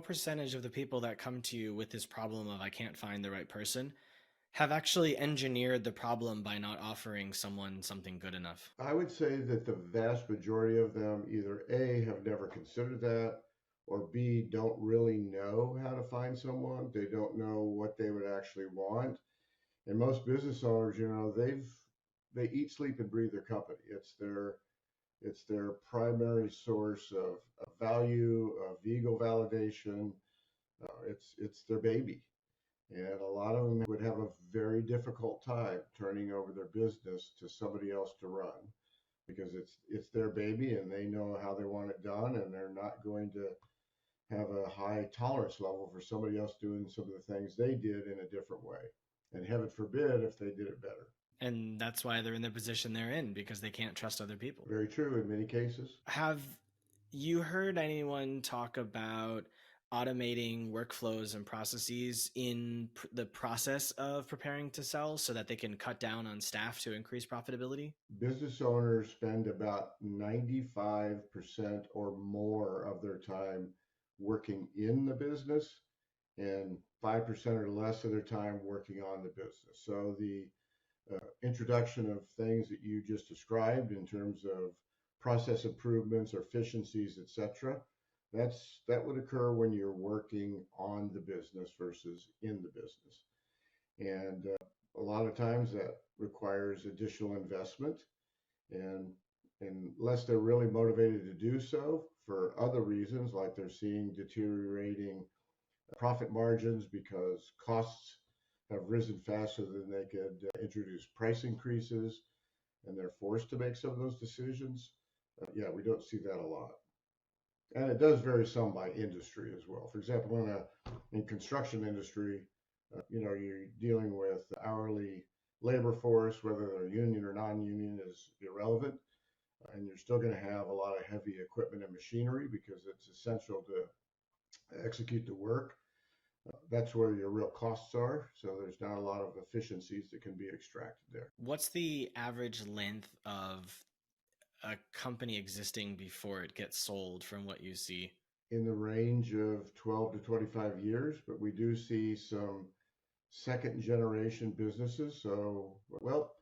what percentage of the people that come to you with this problem of I can't find the right person have actually engineered the problem by not offering someone something good enough? I would say that the vast majority of them either A, have never considered that, or B, don't really know how to find someone. They don't know what they would actually want. And most business owners, they eat, sleep, and breathe their company. It's their primary source of value, of ego validation. It's their baby. And a lot of them would have a very difficult time turning over their business to somebody else to run because it's their baby and they know how they want it done, and they're not going to have a high tolerance level for somebody else doing some of the things they did in a different way. And heaven forbid if they did it better. And that's why they're in the position they're in, because they can't trust other people. Very true in many cases. Have you heard anyone talk about automating workflows and processes in the process of preparing to sell so that they can cut down on staff to increase profitability? Business owners spend about 95% or more of their time working in the business and 5% or less of their time working on the business. So the introduction of things that you just described in terms of process improvements or efficiencies, etc., that would occur when you're working on the business versus in the business. And a lot of times that requires additional investment, and unless they're really motivated to do so for other reasons, like they're seeing deteriorating profit margins because costs have risen faster than they could introduce price increases, and they're forced to make some of those decisions. Yeah, we don't see that a lot. And it does vary some by industry as well. For example, in construction industry, you're dealing with hourly labor force, whether they're union or non-union is irrelevant. And you're still going to have a lot of heavy equipment and machinery because it's essential to execute the work. That's where your real costs are. So there's not a lot of efficiencies that can be extracted there. What's the average length of a company existing before it gets sold from what you see? In the range of 12 to 25 years, but we do see some second generation businesses. So, well,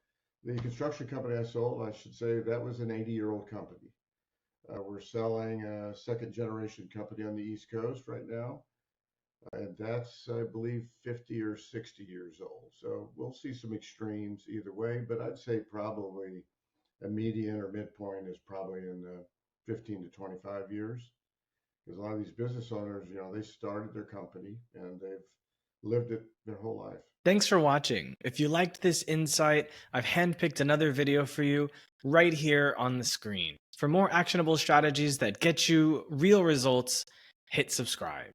the construction company I sold, I should say, that was an 80-year-old company. We're selling a second generation company on the East Coast right now. And that's, I believe, 50 or 60 years old. So we'll see some extremes either way, but I'd say probably a median or midpoint is probably in the 15 to 25 years. Because a lot of these business owners, they started their company and they've lived it their whole life. Thanks for watching. If you liked this insight, I've handpicked another video for you right here on the screen. For more actionable strategies that get you real results, hit subscribe.